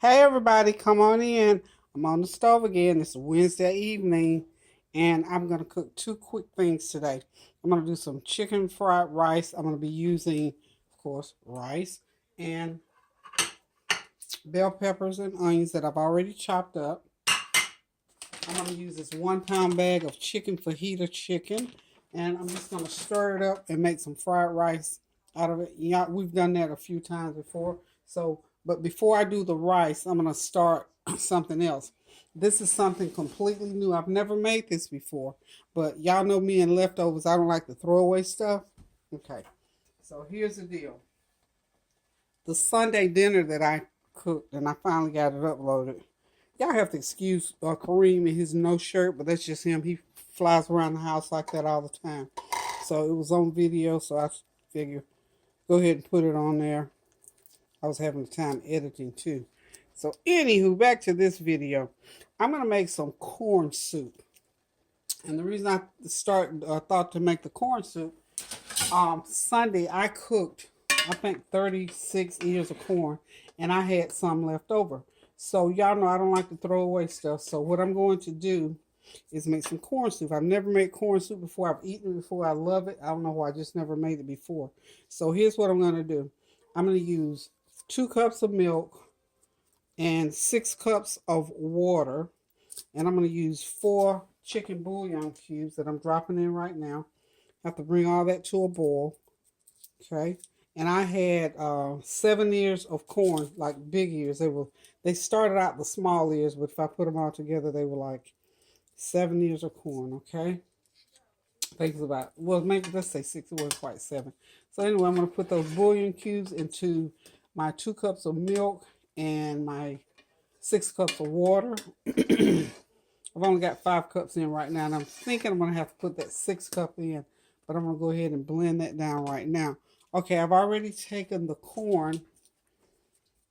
Hey everybody, come on in. I'm on the stove again. It's Wednesday evening and I'm going to cook two quick things today. I'm going to do some chicken fried rice. I'm going to be using, of course, rice and bell peppers and onions that I've already chopped up. I'm going to use this 1 pound bag of chicken fajita chicken and I'm just going to stir it up and make some fried rice out of it. Yeah, we've done that a few times before. But before I do the rice, I'm going to start something else. This is something completely new. I've never made this before, but y'all know me and leftovers. I don't like to throw away stuff. Okay, so here's the deal. The Sunday dinner that I cooked, and I finally got it uploaded. Y'all have to excuse Kareem and his no shirt, but that's just him. He flies around the house like that all the time. So it was on video, so I figured go ahead and put it on there. I was having a time editing too. So anywho, back to this video. I'm going to make some corn soup. And the reason I thought to make the corn soup, Sunday I cooked, I think 36 ears of corn, and I had some left over. So y'all know I don't like to throw away stuff. So what I'm going to do is make some corn soup. I've never made corn soup before. I've eaten it before. I love it. I don't know why. I just never made it before. So here's what I'm going to do. I'm going to use 2 cups of milk and 6 cups of water. And I'm going to use 4 chicken bouillon cubes that I'm dropping in right now. Have to bring all that to a boil. Okay. And I had 7 ears of corn, like big ears. They started out the small ears, but if I put them all together, they were like 7 ears of corn. Okay. I think it's about, well, maybe let's say 6. It wasn't quite 7. So anyway, I'm going to put those bouillon cubes into my 2 cups of milk and my 6 cups of water. I've only got 5 cups in right now, and I'm thinking I'm going to have to put that 6 cup in, but I'm going to go ahead and blend that down right now. Okay, I've already taken the corn.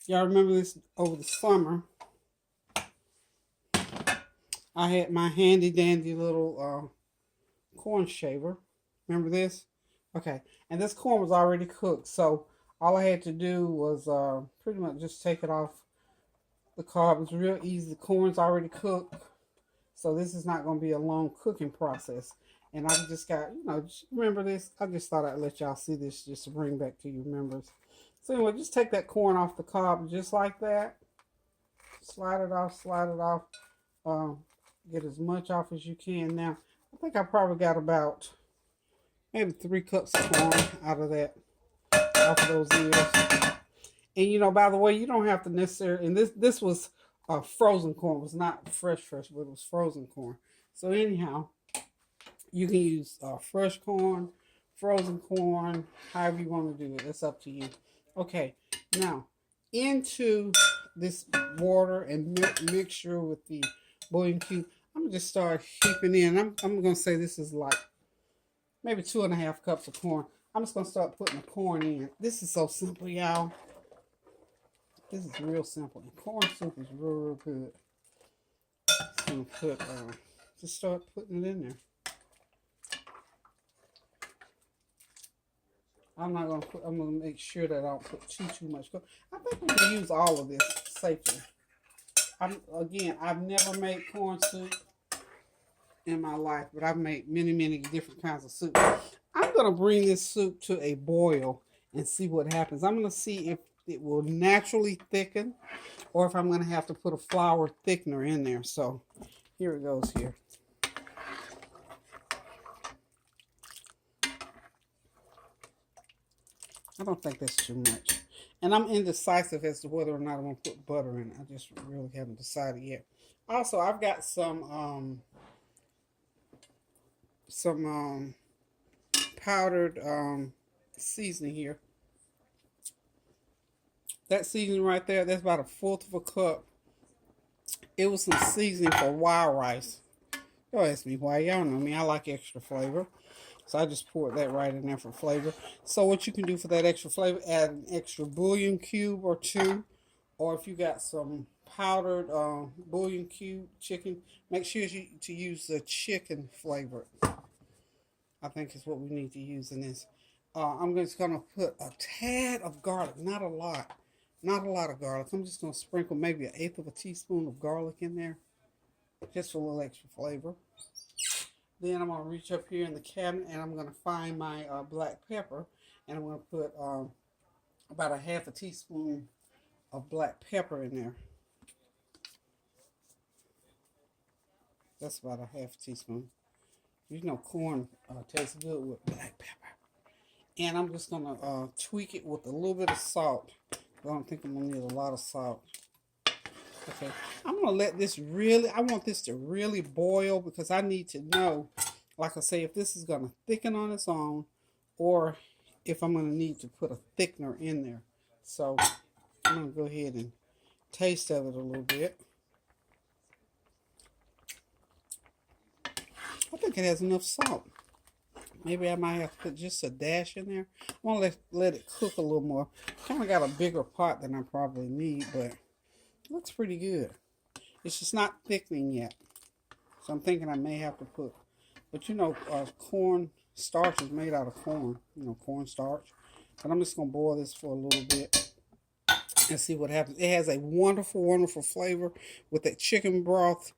Y'all remember this over the summer. I had my handy dandy little corn shaver. Remember this? Okay, and this corn was already cooked, so all I had to do was pretty much just take it off the cob. It's real easy. The corn's already cooked, so this is not going to be a long cooking process. And I just got, just remember this? I just thought I'd let y'all see this just to bring back to you members. So anyway, just take that corn off the cob just like that. Slide it off, slide it off. Get as much off as you can. Now, I think I probably got about maybe 3 cups of corn out of that, off of those ears. And by the way, you don't have to necessarily, and this was frozen corn. It was not fresh, but it was frozen corn. So anyhow, you can use fresh corn, frozen corn, however you want to do it. It's up to you. Okay, now into this water and milk mixture with the bouillon cube, I'm going to just start heaping in. I'm going to say this is like maybe 2.5 cups of corn. I'm just going to start putting the corn in. This is so simple, y'all. This is real simple. And corn soup is real good. Just going to just start putting it in there. I'm going to make sure that I don't put too much. I think we can use all of this safely. I've never made corn soup in my life, but I've made many, many different kinds of soup. I'm going to bring this soup to a boil and see what happens. I'm going to see if it will naturally thicken or if I'm going to have to put a flour thickener in there. So here it goes here. I don't think that's too much. And I'm indecisive as to whether or not I'm going to put butter in it. I just really haven't decided yet. Also, I've got some powdered seasoning here. That seasoning right there, that's about 1/4 of a cup. It was some seasoning for wild rice. Don't ask me why. Y'all know me. I like extra flavor. So I just poured that right in there for flavor. So what you can do for that extra flavor, add an extra bouillon cube or 2. Or if you got some powdered bouillon cube chicken, make sure to use the chicken flavor. I think is what we need to use in this. I'm just going to put a tad of garlic, not a lot. Not a lot of garlic. I'm just going to sprinkle maybe 1/8 of a teaspoon of garlic in there, just for a little extra flavor. Then I'm going to reach up here in the cabinet and I'm going to find my black pepper. And I'm going to put about 1/2 a teaspoon of black pepper in there. That's about 1/2 teaspoon. You know corn tastes good with black pepper. And I'm just going to tweak it with a little bit of salt. I don't think I'm going to need a lot of salt. Okay, I'm going to let this I want this to really boil because I need to know, like I say, if this is going to thicken on its own or if I'm going to need to put a thickener in there. So I'm going to go ahead and taste of it a little bit. I think it has enough salt. Maybe I might have to put just a dash in there. I want to let it cook a little more. Kind of got a bigger pot than I probably need, but it looks pretty good. It's just not thickening yet. So I'm thinking I may have to put, but you know, corn starch is made out of corn, you know, corn starch. But I'm just going to boil this for a little bit and see what happens. It has a wonderful, wonderful flavor with that chicken broth,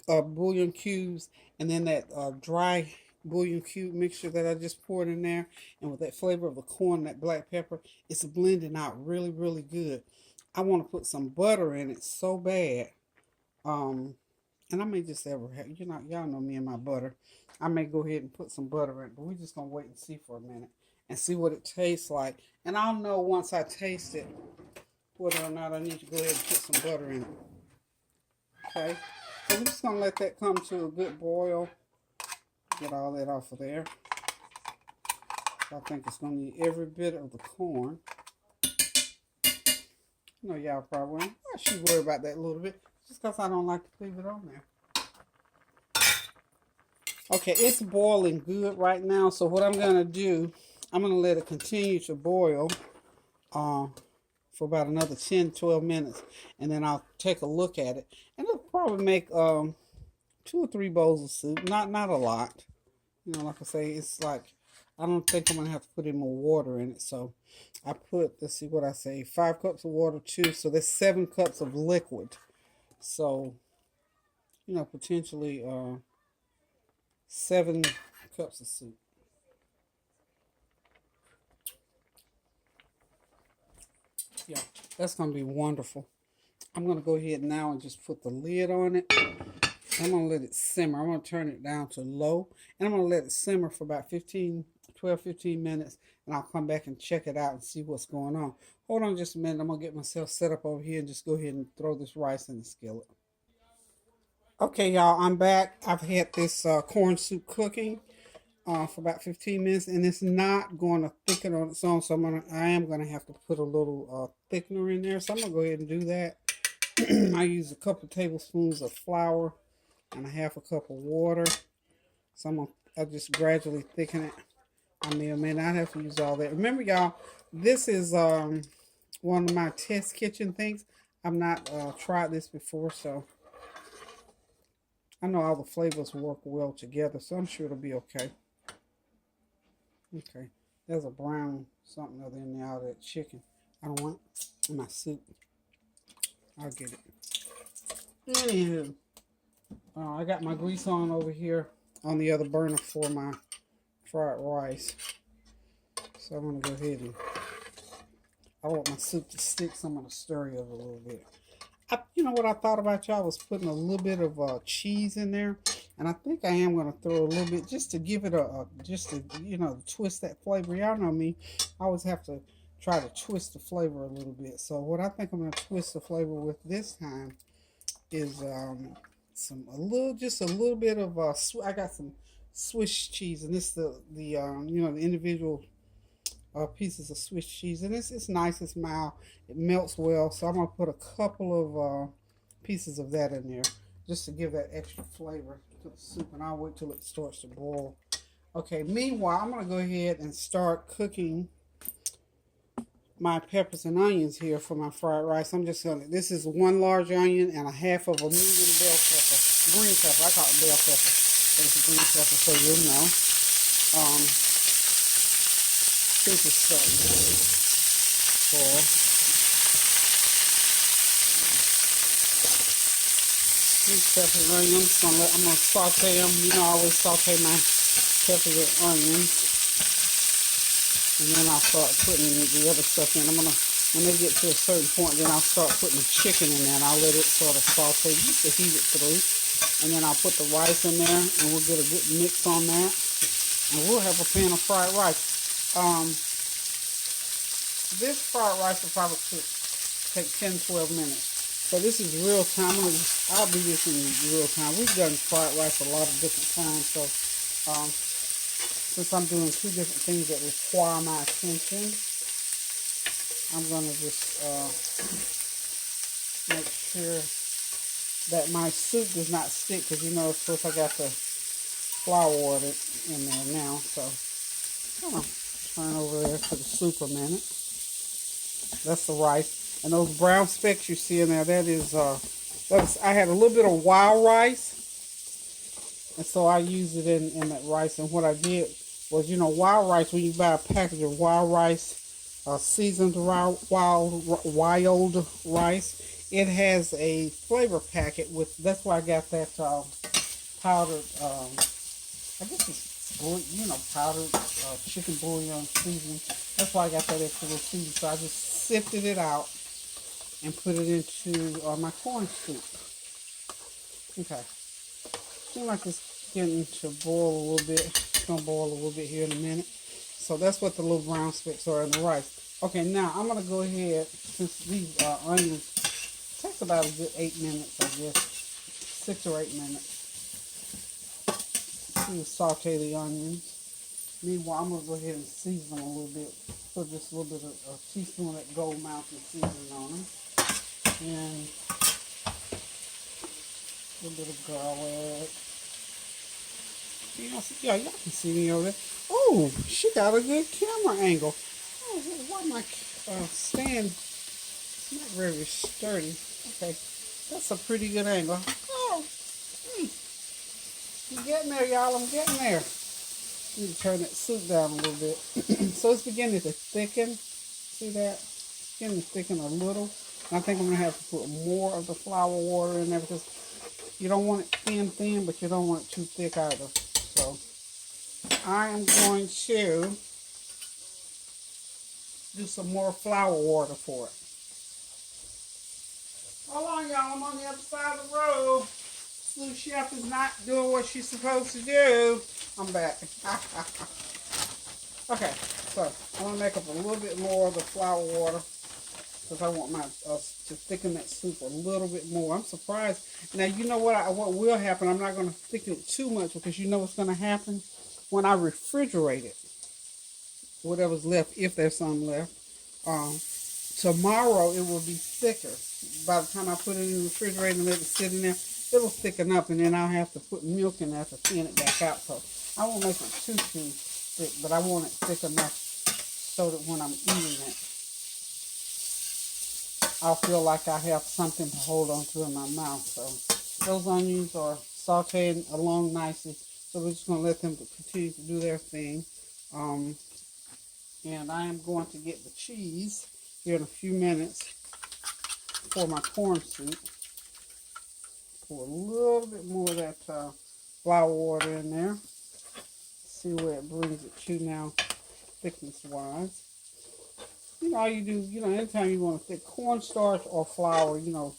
bouillon cubes, and then that dry bouillon cube mixture that I just poured in there, and with that flavor of the corn, that black pepper, it's blending out really, really good. I want to put some butter in it so bad. And I may just ever have, you know, y'all know me and my butter. I may go ahead and put some butter in, but we're just going to wait and see for a minute and see what it tastes like. And I'll know once I taste it whether or not I need to go ahead and put some butter in it. Okay, so we're just going to let that come to a good boil. Get all that off of there. I think it's going to need every bit of the corn. You know, y'all probably, I should worry about that a little bit, just because I don't like to leave it on there. Okay, it's boiling good right now, so what I'm going to do, I'm going to let it continue to boil for about another 10-12 minutes, and then I'll take a look at it, and it'll probably make 2 or 3 bowls of soup, not a lot. You know, like I say, it's like, I don't think I'm going to have to put any more water in it, so I put, let's see what I say, 5 cups of water, 2, so that's 7 cups of liquid. So, you know, potentially 7 cups of soup. Yeah, that's going to be wonderful. I'm going to go ahead now and just put the lid on it. I'm going to let it simmer. I'm going to turn it down to low. And I'm going to let it simmer for about 12-15 minutes. And I'll come back and check it out and see what's going on. Hold on just a minute. I'm going to get myself set up over here and just go ahead and throw this rice in the skillet. Okay, y'all, I'm back. I've had this corn soup cooking for about 15 minutes, and it's not going to thicken on its own, so I am going to have to put a little thickener in there. So I'm going to go ahead and do that. I use a couple tablespoons of flour and 1/2 a cup of water. So I'll just gradually thicken it. I may not have to use all that. Remember, y'all, this is one of my test kitchen things. I've not tried this before, so I know all the flavors work well together, so I'm sure it'll be okay. Okay, there's a brown something other in there out of that chicken. I don't want my soup. I'll get it. Anywho, I got my grease on over here on the other burner for my fried rice. So I'm going to go ahead and, I want my soup to stick, so I'm going to stir it a little bit. You know what I thought about, y'all, was putting a little bit of cheese in there. And I think I am going to throw a little bit just to give it just to, you know, twist that flavor. Y'all know me. I always have to try to twist the flavor a little bit. So what I think I'm going to twist the flavor with this time is just a little bit of I got some Swiss cheese, and this the you know, the individual pieces of Swiss cheese, and it's nice, it's mild, it melts well. So I'm gonna put a couple of pieces of that in there just to give that extra flavor to the soup, and I'll wait till it starts to boil. Okay, meanwhile, I'm gonna go ahead and start cooking my peppers and onions here for my fried rice. This is 1 large onion and 1/2 of a medium bell pepper, green pepper. I call it bell pepper, but it's a green pepper, so you'll know. This is something for These peppers and onions, I'm gonna saute them. You know, I always saute my peppers and onions, and then I'll start putting the other stuff in. When they get to a certain point, then I'll start putting the chicken in there, and I'll let it sort of saute just to heat it through. And then I'll put the rice in there, and we'll get a good mix on that, and we'll have a pan of fried rice. This fried rice will probably take 10-12 minutes. So this is real time. I'll do this in real time. We've done fried rice a lot of different times. So since I'm doing two different things that require my attention, I'm going to just make sure that my soup does not stick. Because you know, of course, I got the flour water in there now. So I'm going to turn over there to the soup a minute. That's the rice. And those brown specks you see in there, that is, I had a little bit of wild rice. And so I used it in that rice. And what I did was, you know, wild rice, when you buy a package of wild rice, seasoned wild rice, it has a flavor packet with, that's why I got that powdered, I guess it's, you know, powdered chicken bouillon seasoning. That's why I got that extra little seasoning. So I just sifted it out and put it into my corn soup. Okay. Seems like it's getting to boil a little bit. It's going to boil a little bit here in a minute. So that's what the little brown specks are in the rice. Okay, now I'm going to go ahead, since these onions, it takes about a good 8 minutes, I guess. 6 or 8 minutes. To saute the onions. Meanwhile, I'm going to go ahead and season them a little bit. Put just a little bit of a teaspoon of that Gold Mountain seasoning on them. And a little bit of garlic. Yeah, y'all can see me over there. Oh, she got a good camera angle. Oh, why my stand? It's not very sturdy. Okay, that's a pretty good angle. Oh, hey, I'm getting there, y'all. I'm getting there. Need to turn that soup down a little bit. So it's beginning to thicken. See that? It's beginning to thicken a little. I think I'm going to have to put more of the flour water in there because you don't want it thin, but you don't want it too thick either. So I am going to do some more flour water for it. Hold on, y'all. I'm on the other side of the road. Sous Chef is not doing what she's supposed to do. I'm back. Okay, so I'm going to make up a little bit more of the flour water, because I want my to thicken that soup a little bit more. I'm surprised. Now, you know what will happen? I'm not going to thicken it too much, because you know what's going to happen? When I refrigerate it, whatever's left, if there's some left, tomorrow it will be thicker. By the time I put it in the refrigerator and let it sit in there, it'll thicken up, and then I'll have to put milk in there to thin it back out. So I won't make it too thick, but I want it thick enough so that when I'm eating it, I'll feel like I have something to hold on to in my mouth. So those onions are sauteing along nicely. So we're just going to let them continue to do their thing. And I am going to get the cheese here in a few minutes for my corn soup. Pour a little bit more of that flour water in there. See where it brings it to now, thickness-wise. You know, all you do, you know, anytime you want to thick cornstarch or flour, you know,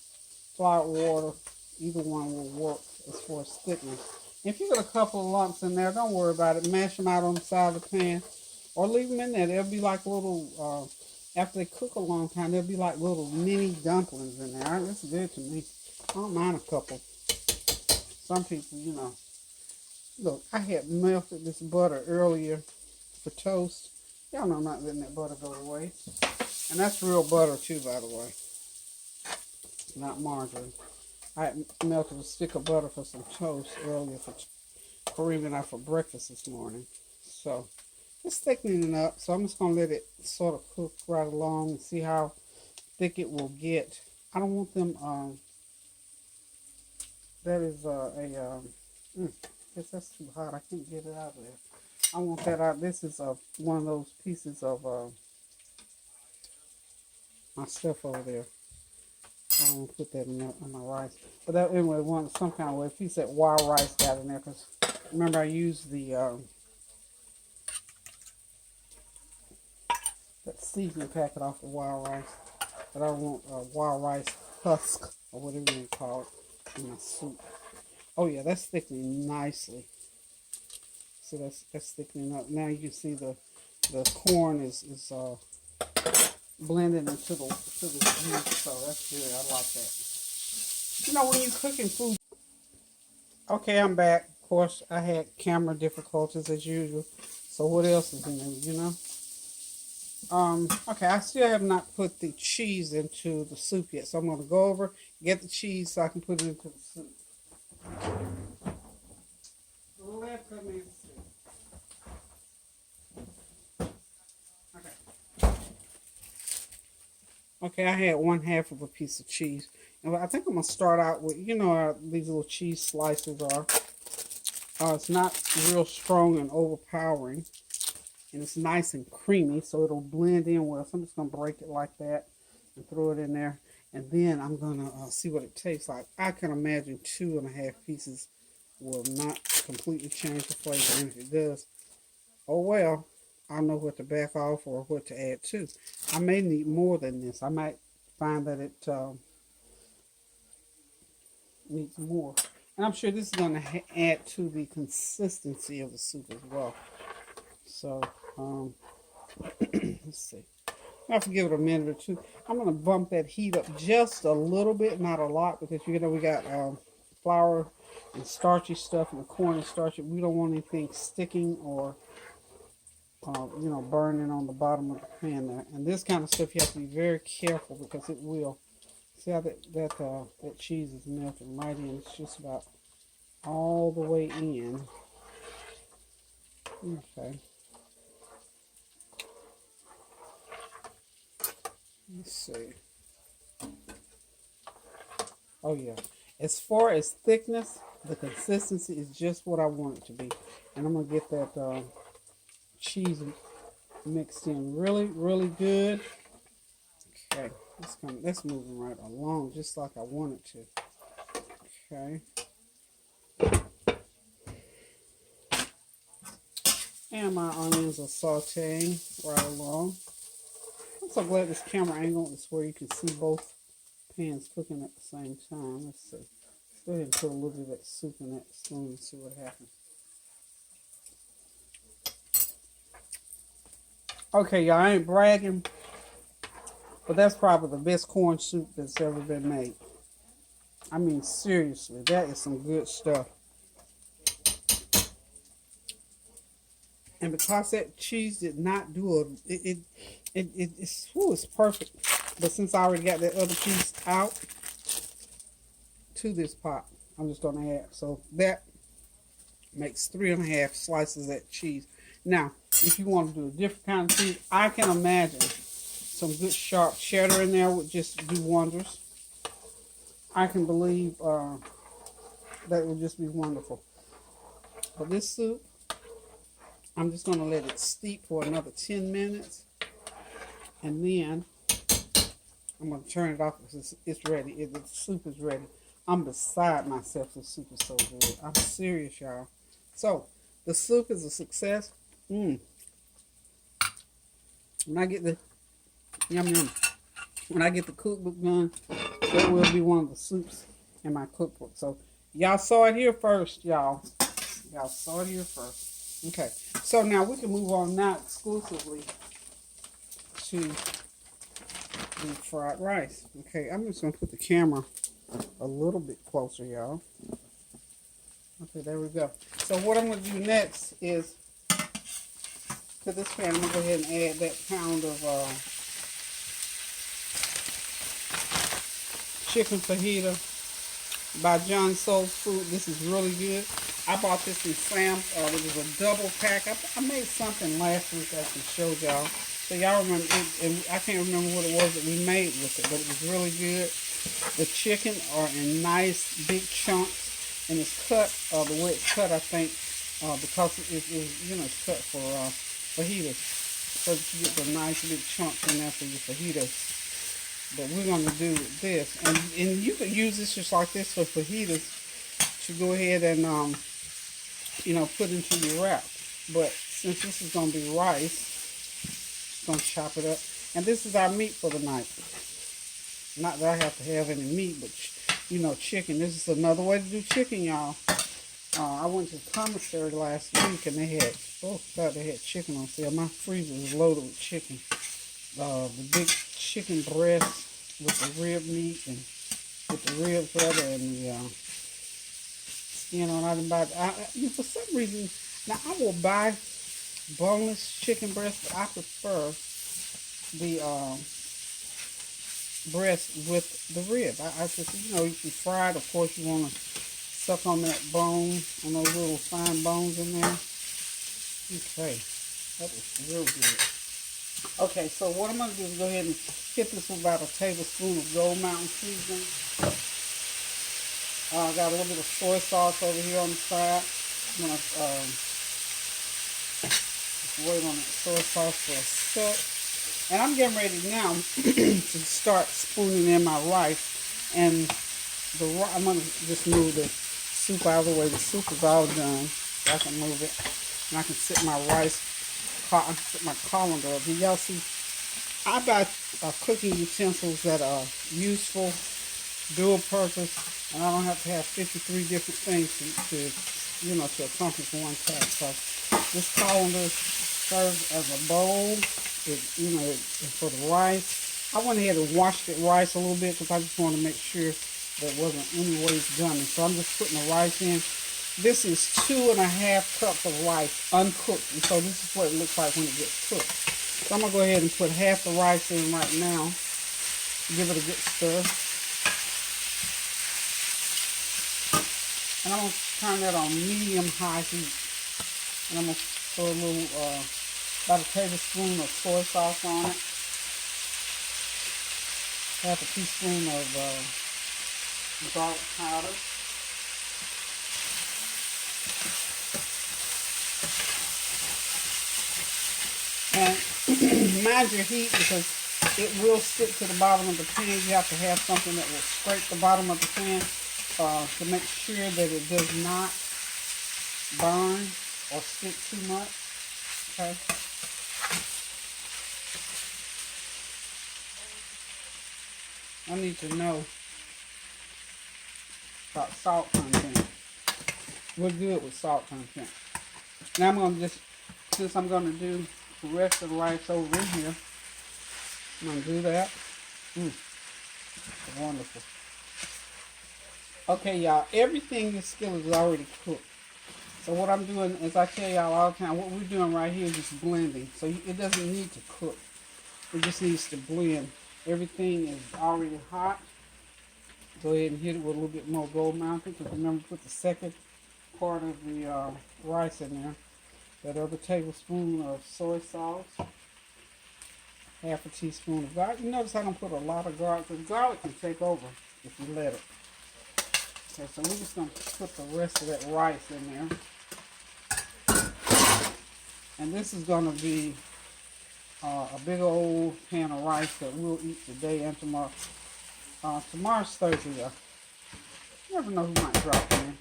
flour, water, either one will work as far as thickness. If you got a couple of lumps in there, don't worry about it. Mash them out on the side of the pan or leave them in there. They'll be like little, after they cook a long time, they'll be like little mini dumplings in there. It's good to me. I don't mind a couple. Some people, you know. Look, I had melted this butter earlier for toast. Y'all know I'm not letting that butter go to waste. And that's real butter too, by the way. Not margarine. I melted a stick of butter for some toast earlier for Kareem and I for breakfast this morning. So it's thickening up. So I'm just going to let it sort of cook right along and see how thick it will get. I don't want them, that is I guess that's too hot. I can't get it out of there. I want that out. This is one of those pieces of my stuff over there. I don't put that in my rice. But that, anyway, some kind of way. If you said wild rice got in there, because remember I used that seasoning packet off the wild rice. But I don't want wild rice husk or whatever you call it in my soup. Oh yeah, that's thickening nicely. So that's thickening up. Now you can see the corn is blending into the juice. So that's good. I like that. You know, when you're cooking food. Okay, I'm back. Of course, I had camera difficulties as usual. So what else is in there? You know. Okay, I still have not put the cheese into the soup yet, so I'm going to go over, get the cheese so I can put it into the soup. Okay, I had 1/2 of a piece of cheese. And I think I'm going to start out with, you know how these little cheese slices are. It's not real strong and overpowering. And it's nice and creamy, so it'll blend in well. So I'm just going to break it like that and throw it in there. And then I'm going to see what it tastes like. I can imagine 2.5 pieces will not completely change the flavor. And if it does, oh well, I know what to back off or what to add to. I may need more than this. I might find that it needs more. And I'm sure this is going to add to the consistency of the soup as well. So, let's see. I have to give it a minute or two. I'm going to bump that heat up just a little bit, not a lot, because you know we got flour and starchy stuff, and the corn is starchy. We don't want anything sticking or you know, burning on the bottom of the pan there. And this kind of stuff you have to be very careful because it will. See how that cheese is melting right in. It's just about all the way in. Okay. Let's see. Oh yeah. As far as thickness, the consistency is just what I want it to be. And I'm going to get that cheese mixed in really, really good. Okay. That's moving right along just like I want it to. Okay. And my onions are sauteing right along. I'm so glad this camera angle is where you can see both pans cooking at the same time. Let's see. Let's go ahead and put a little bit of that soup in that spoon and see what happens. Okay, y'all, I ain't bragging, but that's probably the best corn soup that's ever been made. I mean, seriously, that is some good stuff. And because that cheese did not do it's perfect. But since I already got that other piece out to this pot, I'm just going to add. So that makes 3.5 slices of that cheese. Now, if you want to do a different kind of cheese, I can imagine some good sharp cheddar in there would just do wonders. I can believe that would just be wonderful. But this soup, I'm just going to let it steep for another 10 minutes. And then I'm going to turn it off because it's ready. The soup is ready. I'm beside myself. The soup is so good. I'm serious, y'all. So, the soup is a success. When I get the when I get the cookbook done, that will be one of the soups in my cookbook. So, y'all saw it here first, y'all. Y'all saw it here first. Okay, so now we can move on now exclusively to the fried rice. Okay, I'm just going to put the camera a little bit closer, y'all. Okay, there we go. So what I'm going to do next is, to this pan, I'm going to go ahead and add that pound of chicken fajita by John Soul Food. This is really good. I bought this in Sam's. It was a double pack. I made something last week I can show y'all. So y'all remember, I can't remember what it was that we made with it, but it was really good. The chicken are in nice big chunks, and it's cut the way it's cut. I think because it's you know, it's cut for fajitas, so you get the nice big chunks in there for your fajitas. But we're going to do this. And you can use this just like this for fajitas to go ahead and, put into your wrap. But since this is going to be rice, I'm going to chop it up. And this is our meat for the night. Not that I have to have any meat, but, chicken. This is another way to do chicken, y'all. I went to the commissary last week and they had, they had chicken on sale. My freezer is loaded with chicken. The big chicken breast with the rib meat and with the ribs rather and the skin on. I didn't buy it. For some reason, now I will buy boneless chicken breast, but I prefer the breast with the rib. I just, you can fry it. Of course, you want to suck on that bone, on those little fine bones in there. Okay, that was real good. Okay, so what I'm going to do is go ahead and hit this with about a tablespoon of Gold Mountain seasoning. I got a little bit of soy sauce over here on the side. I'm going to just wait on that soy sauce for a sec. And I'm getting ready now to start spooning in my rice. And I'm going to just move the soup out of the way. The soup is all done. So I can move it. And I can set my rice, set my colander up. Y'all see, I buy cooking utensils that are useful, dual purpose, and I don't have to have 53 different things to accomplish one task. So this colander serves as a bowl, for the rice. I went ahead and washed the rice a little bit because I just want to make sure that wasn't any ways gummy. So I'm just putting the rice in. This is 2.5 cups of rice uncooked. And so this is what it looks like when it gets cooked. So I'm going to go ahead and put half the rice in right now. Give it a good stir. And I'm going to turn that on medium-high heat. And I'm going to throw a little, about a tablespoon of soy sauce on it. Half a teaspoon of garlic powder. And mind your heat because it will stick to the bottom of the pan. You have to have something that will scrape the bottom of the pan to make sure that it does not burn or stick too much. Okay. I need to know about salt content. We're good with salt content. Now I'm going to just, since I'm going to do the rest of the rice over in here, I'm going to do that. Wonderful. Okay, y'all, everything in this skillet is already cooked. So what I'm doing, as I tell y'all all the time, what we're doing right here is just blending. So it doesn't need to cook. It just needs to blend. Everything is already hot. Go ahead and hit it with a little bit more Gold Mountain, because remember to put the second part of the rice in there. That other tablespoon of soy sauce. Half a teaspoon of garlic. You notice I don't put a lot of garlic, because garlic can take over if you let it. Okay, so we're just going to put the rest of that rice in there. And this is going to be a big old pan of rice that we'll eat today and tomorrow. Tomorrow's Thursday, though. You never know who might drop in.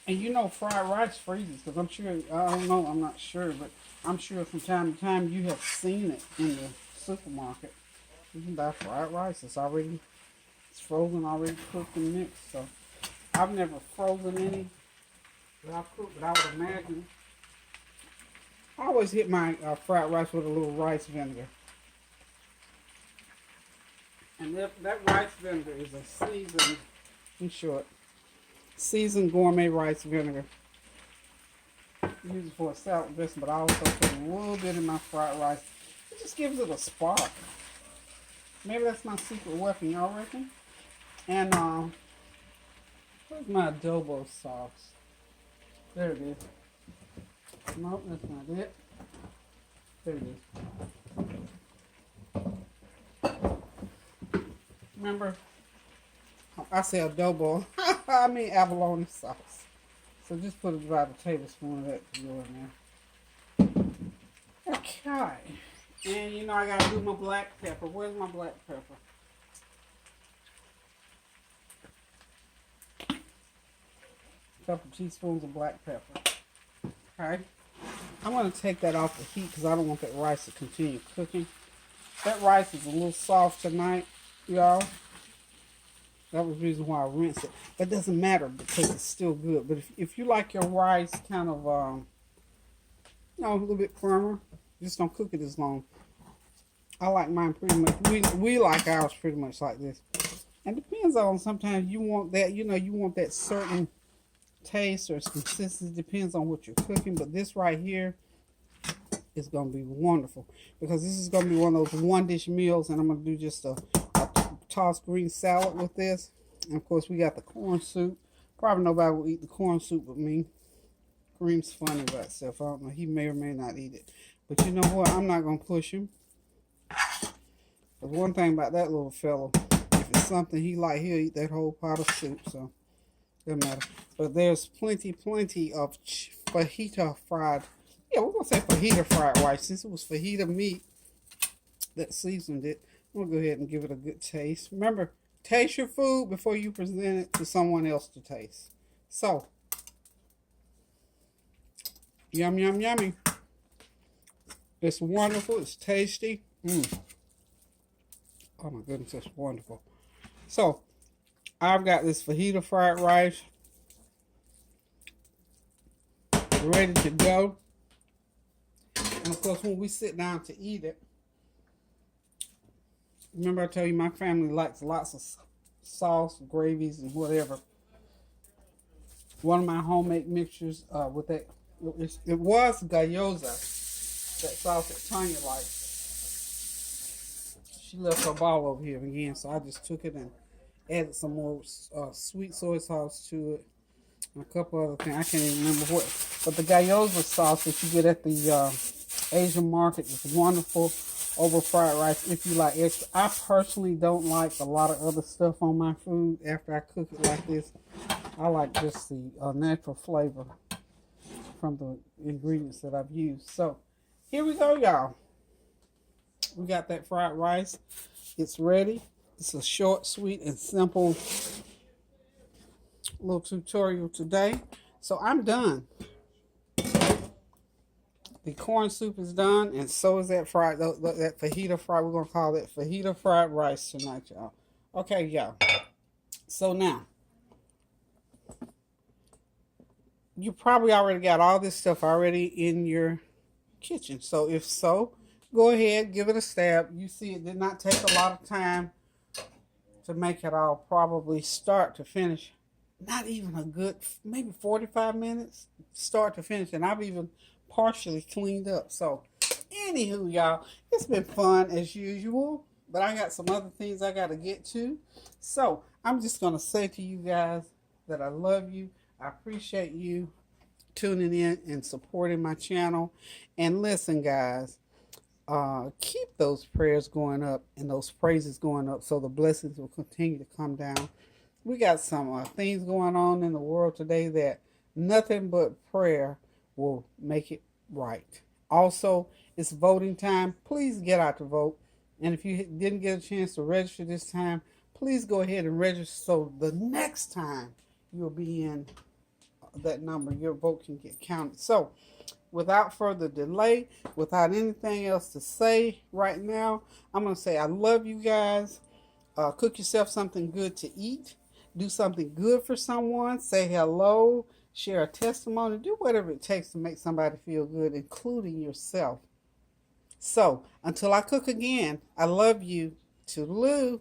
And fried rice freezes, because I'm sure, I don't know, I'm not sure, but I'm sure from time to time you have seen it in the supermarket. You can buy fried rice. It's frozen, already cooked and mixed. So I've never frozen any that I've cooked, but I would imagine. I always hit my fried rice with a little rice vinegar. And that rice vinegar is a seasoned, in short, seasoned gourmet rice vinegar. I use it for a salad dressing, but I also put a little bit in my fried rice. It just gives it a spark. Maybe that's my secret weapon, y'all reckon? And where's my adobo sauce? There it is. Nope, that's not it. There it is. Remember, I say adobo. I mean abalone sauce. So just put about a tablespoon of that to go in there. Okay. And you know I gotta do my black pepper. Where's my black pepper? A couple teaspoons of black pepper. Okay. I'm gonna take that off the heat because I don't want that rice to continue cooking. That rice is a little soft tonight, y'all. That was the reason why I rinsed it. But it doesn't matter because it's still good. But if you like your rice kind of, a little bit firmer, just don't cook it as long. I like mine pretty much. We like ours pretty much like this. And it depends on, sometimes you want that, you want that certain taste or consistency. Depends on what you're cooking. But this right here is going to be wonderful because this is going to be one of those one dish meals. And I'm going to do just a tossed green salad with this. And of course we got the corn soup. Probably nobody will eat the corn soup but me. Kareem's funny about itself. I don't know. He may or may not eat it. But you know what? I'm not going to push him. But one thing about that little fellow, if it's something he like, he'll eat that whole pot of soup. So, doesn't matter. But there's plenty of fajita fried. Yeah, we're going to say fajita fried rice. Since it was fajita meat that seasoned it, I'm going to go ahead and give it a good taste. Remember, taste your food before you present it to someone else to taste. So, yum, yum, yummy. It's wonderful. It's tasty. Oh my goodness, it's wonderful. So, I've got this fajita fried rice ready to go. And of course, when we sit down to eat it, remember I told you my family likes lots of sauce, gravies, and whatever. One of my homemade mixtures with that, it was gyoza, that sauce that Tanya likes. She left her ball over here again, so I just took it and added some more sweet soy sauce to it. And a couple other things. I can't even remember what. But the gyoza sauce that you get at the Asian market is wonderful over fried rice if you like extra. I personally don't like a lot of other stuff on my food after I cook it like this. I like just the natural flavor from the ingredients that I've used. So here we go, y'all. We got that fried rice. It's ready. It's a short, sweet, and simple little tutorial today. So I'm done. The corn soup is done, and so is that that fajita fried. We're gonna call it fajita fried rice tonight, y'all. Okay, y'all. So now, you probably already got all this stuff already in your kitchen. So if so, go ahead, give it a stab. You see, it did not take a lot of time to make it all, probably start to finish. Not even a good, maybe 45 minutes, start to finish. And I've even partially cleaned up. So, anywho, y'all, it's been fun as usual. But I got some other things I got to get to. So, I'm just going to say to you guys that I love you. I appreciate you tuning in and supporting my channel. And listen, guys. Keep those prayers going up and those praises going up so the blessings will continue to come down. We got some things going on in the world today that nothing but prayer will make it right. Also, it's voting time. Please get out to vote. And if you didn't get a chance to register this time, please go ahead and register so the next time you'll be in that number, your vote can get counted. So, without further delay, without anything else to say right now, I'm going to say I love you guys. Cook yourself something good to eat. Do something good for someone. Say hello. Share a testimony. Do whatever it takes to make somebody feel good, including yourself. So, until I cook again, I love you. Toodaloo.